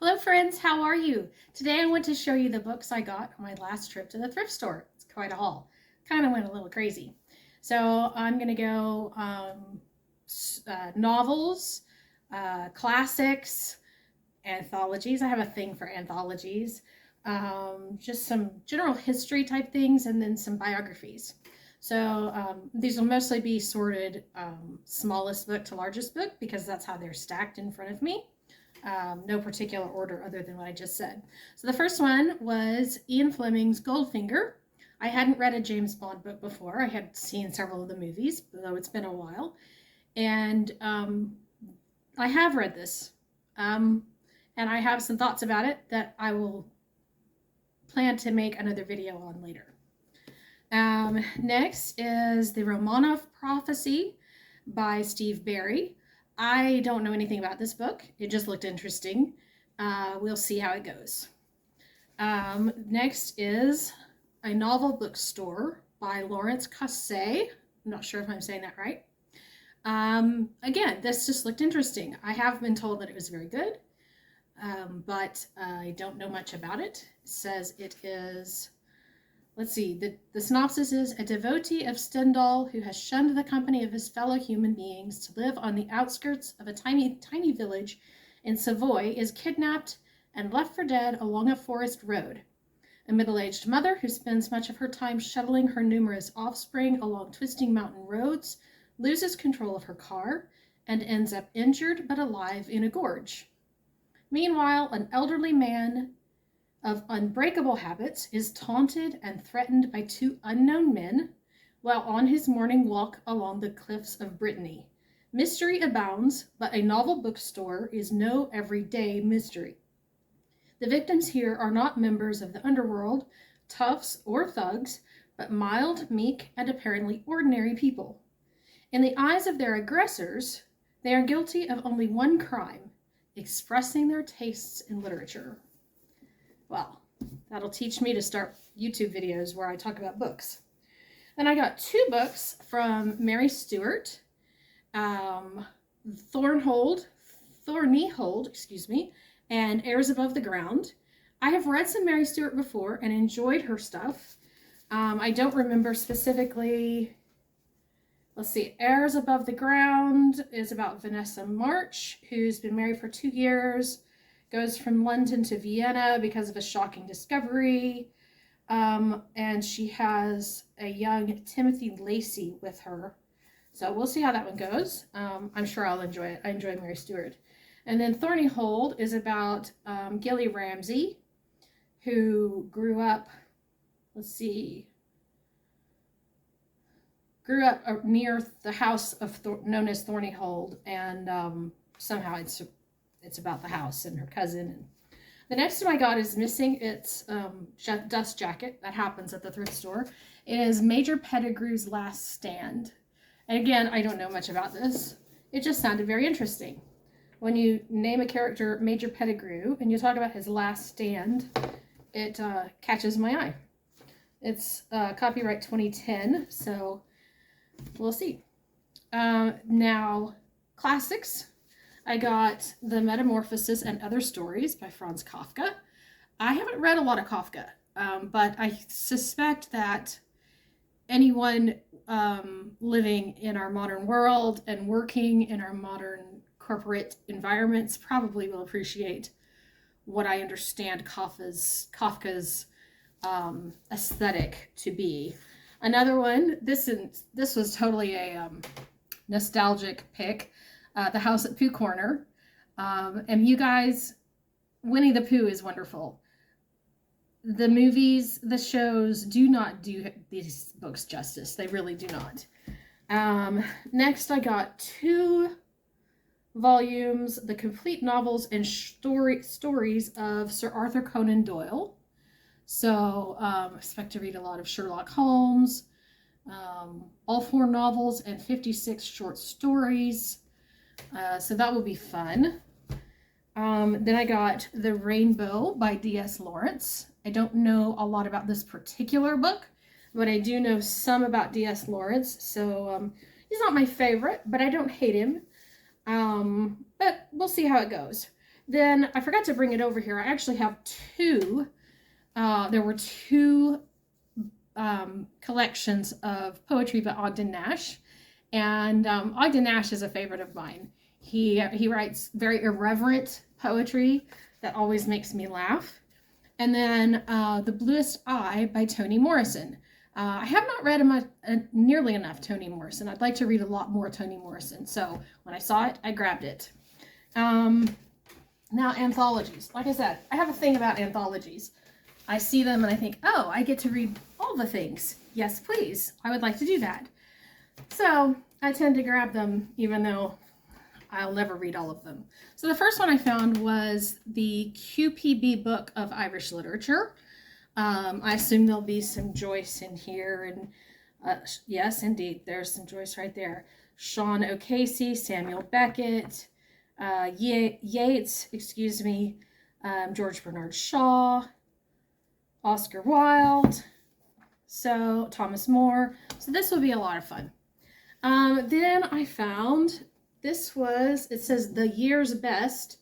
Hello friends, how are you? Today I want to show you the books I got on my last trip to the thrift store. It's quite a haul. Kind of went a little crazy. So I'm going to go novels, classics, anthologies. I have a thing for anthologies. Just some general history type things and then some biographies. So these will mostly be sorted smallest book to largest book because that's how they're stacked in front of me. No particular order other than what I just said. So the first one was Ian Fleming's Goldfinger. I hadn't read a James Bond book before. I had seen several of the movies, though it's been a while. And I have read this. And I have some thoughts about it that I will plan to make another video on later. Next is The Romanov Prophecy by Steve Berry. I don't know anything about this book. It just looked interesting. We'll see how it goes. Next is A Novel Bookstore by Lawrence Cassay. I'm not sure if I'm saying that right. Again, this just looked interesting. I have been told that it was very good, but I don't know much about it. It says it is... Let's see, the synopsis is a devotee of Stendhal who has shunned the company of his fellow human beings to live on the outskirts of a tiny village in Savoy is kidnapped and left for dead along a forest road. A middle-aged mother who spends much of her time shuttling her numerous offspring along twisting mountain roads loses control of her car and ends up injured but alive in a gorge. Meanwhile, an elderly man of unbreakable habits is taunted and threatened by two unknown men while on his morning walk along the cliffs of Brittany. Mystery abounds, but a novel bookstore is no everyday mystery. The victims here are not members of the underworld, toughs, or thugs, but mild, meek, and apparently ordinary people. In the eyes of their aggressors, they are guilty of only one crime: expressing their tastes in literature. Well, that'll teach me to start YouTube videos where I talk about books. Then I got two books from Mary Stewart, Thornyhold, and Airs Above the Ground. I have read some Mary Stewart before and enjoyed her stuff. I don't remember specifically. Let's see, Airs Above the Ground is about Vanessa March, who's been married for 2 years, goes from London to Vienna because of a shocking discovery, and she has a young Timothy Lacey with her. So we'll see how that one goes. I'm sure I'll enjoy it. I enjoy Mary Stewart. And then Thornyhold is about Gilly Ramsay, who grew up near the house of known as Thornyhold, and somehow it's about the house and her cousin. The next one I got is missing its dust jacket. That happens at the thrift store. It is Major Pettigrew's Last Stand. And again, I don't know much about this. It just sounded very interesting. When you name a character Major Pettigrew and you talk about his last stand, it catches my eye. It's copyright 2010, so we'll see. Now, classics. I got The Metamorphosis and Other Stories by Franz Kafka. I haven't read a lot of Kafka, but I suspect that anyone living in our modern world and working in our modern corporate environments probably will appreciate what I understand Kafka's aesthetic to be. Another one, this was totally a nostalgic pick. The House at Pooh Corner. And you guys, Winnie the Pooh is wonderful. The movies, the shows do not do these books justice. They really do not. Next, I got 2 volumes, The Complete Novels and Stories of Sir Arthur Conan Doyle. So I expect to read a lot of Sherlock Holmes, all 4 novels and 56 short stories. So that will be fun. Then I got The Rainbow by D.S. Lawrence. I don't know a lot about this particular book, but I do know some about D.S. Lawrence. So he's not my favorite, but I don't hate him. But we'll see how it goes. Then I forgot to bring it over here. I actually have two. There were two collections of poetry by Ogden Nash. And Ogden Nash is a favorite of mine. He writes very irreverent poetry that always makes me laugh. And then The Bluest Eye by Toni Morrison. I have not read nearly enough Toni Morrison. I'd like to read a lot more Toni Morrison. So when I saw it, I grabbed it. Now, anthologies. Like I said, I have a thing about anthologies. I see them and I think, oh, I get to read all the things. Yes, please. I would like to do that. So I tend to grab them even though I'll never read all of them. So the first one I found was the QPB Book of Irish Literature. I assume there'll be some Joyce in here. And yes, indeed, there's some Joyce right there. Sean O'Casey, Samuel Beckett, Yeats, excuse me, George Bernard Shaw, Oscar Wilde, so Thomas More. So this will be a lot of fun. Then I found this it says The Year's Best,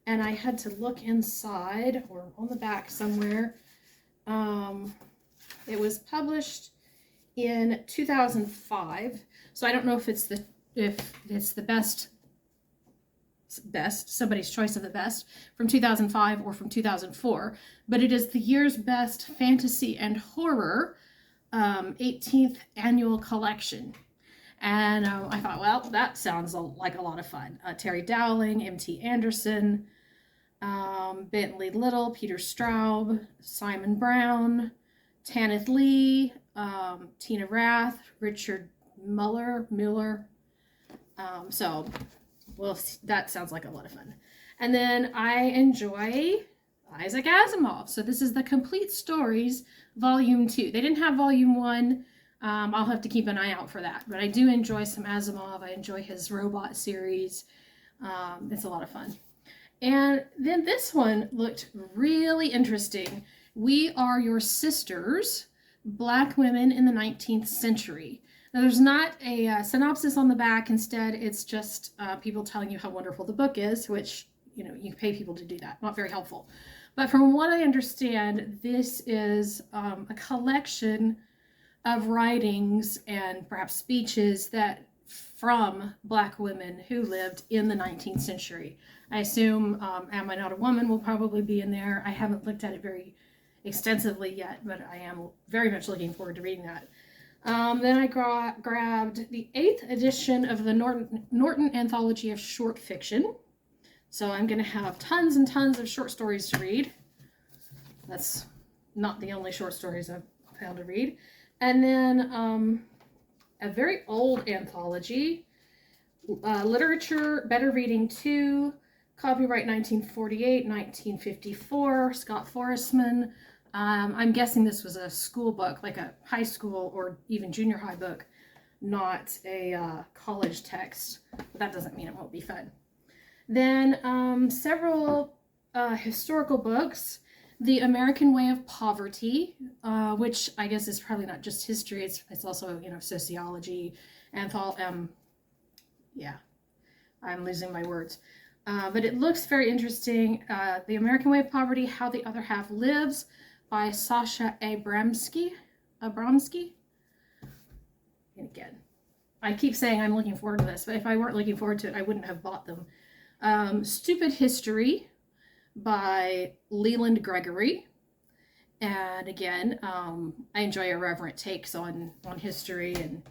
and I had to look inside or on the back somewhere. It was published in 2005, so I don't know if it's the best, somebody's choice of the best from 2005 or from 2004, but it is the year's best fantasy and horror 18th annual collection. And I thought, well, that sounds like a lot of fun. Terry Dowling, M.T. Anderson, Bentley Little, Peter Straub, Simon Brown, Tanith Lee, Tina Rath, Richard Muller. So, well, that sounds like a lot of fun. And then I enjoy Isaac Asimov. So this is the Complete Stories, Volume 2. They didn't have Volume 1. I'll have to keep an eye out for that. But I do enjoy some Asimov. I enjoy his robot series. It's a lot of fun. And then this one looked really interesting. We Are Your Sisters, Black Women in the 19th Century. Now, there's not a synopsis on the back. Instead, it's just people telling you how wonderful the book is, which, you know, you pay people to do that. Not very helpful. But from what I understand, this is a collection of writings and perhaps speeches from Black women who lived in the 19th century. I assume Am I Not a Woman will probably be in there. I haven't looked at it very extensively yet, but I am very much looking forward to reading that. Then I grabbed the 8th edition of the Norton Anthology of Short Fiction. So I'm going to have tons and tons of short stories to read. That's not the only short stories I've found to read. And then a very old anthology, Literature Better Reading 2, copyright 1948, 1954, Scott Forestman. I'm guessing this was a school book, like a high school or even junior high book, not a college text. But that doesn't mean it won't be fun. Then several historical books. The American Way of Poverty, which I guess is probably not just history, it's also, you know, sociology, yeah, I'm losing my words. But it looks very interesting. The American Way of Poverty, How the Other Half Lives, by Sasha Abramsky. And again, I keep saying I'm looking forward to this, but if I weren't looking forward to it, I wouldn't have bought them. Stupid History by Leland Gregory. And again, I enjoy irreverent takes on history and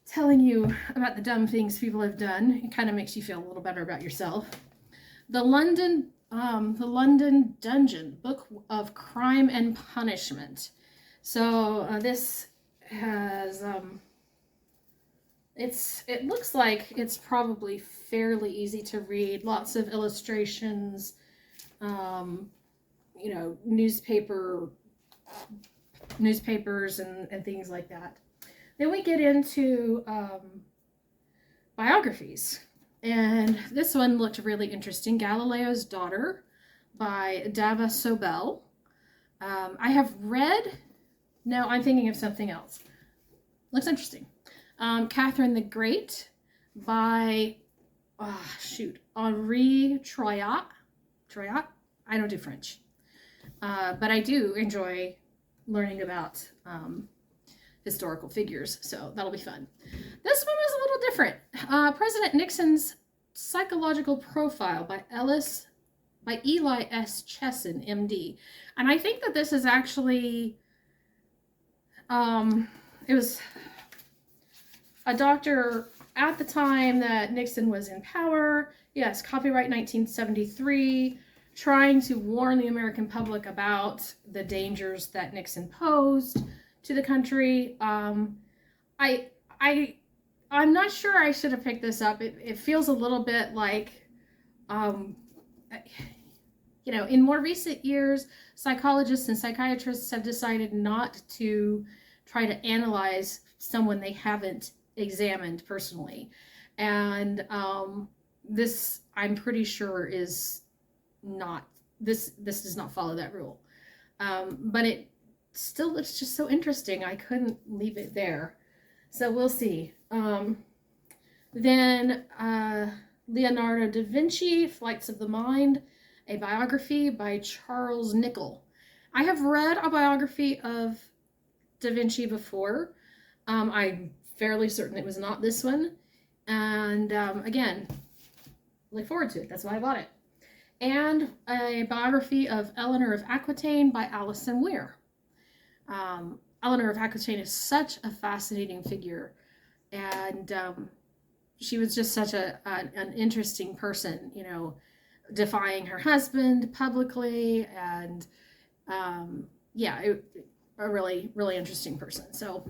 telling you about the dumb things people have done. It kind of makes you feel a little better about yourself. The London Dungeon, Book of Crime and Punishment. So this has it looks like it's probably fairly easy to read. Lots of illustrations, you know, newspapers and things like that. Then we get into biographies. And this one looked really interesting. Galileo's Daughter by Dava Sobel. I have read, no, I'm thinking of something else. Looks interesting. Catherine the Great by, Henri Troyat. Troyat. I don't do French. But I do enjoy learning about historical figures, so that'll be fun. This one was a little different. President Nixon's Psychological Profile by Eli S. Chesson, MD. And I think that this is actually, it was a doctor at the time that Nixon was in power. Yes, copyright 1973, trying to warn the American public about the dangers that Nixon posed to the country. I'm not sure I should have picked this up. It feels a little bit like, you know, in more recent years, psychologists and psychiatrists have decided not to try to analyze someone they haven't examined personally. And this, I'm pretty sure, is not, this does not follow that rule. But it still looks just so interesting. I couldn't leave it there. So we'll see. Then Leonardo da Vinci, Flights of the Mind, a biography by Charles Nicholl. I have read a biography of Da Vinci before. I'm fairly certain it was not this one. And again, look forward to it. That's why I bought it. And a biography of Eleanor of Aquitaine by Alison Weir. Eleanor of Aquitaine is such a fascinating figure. And she was just such an interesting person, you know, defying her husband publicly, and yeah, a really, really interesting person. So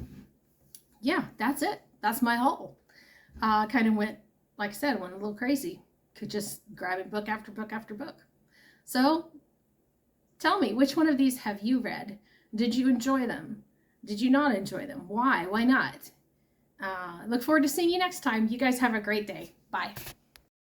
yeah, that's it. That's my haul. Kind of went, like I said, went a little crazy. Could just grab book after book after book. So tell me, which one of these have you read? Did you enjoy them? Did you not enjoy them? Why? Why not? Look forward to seeing you next time. You guys have a great day. Bye.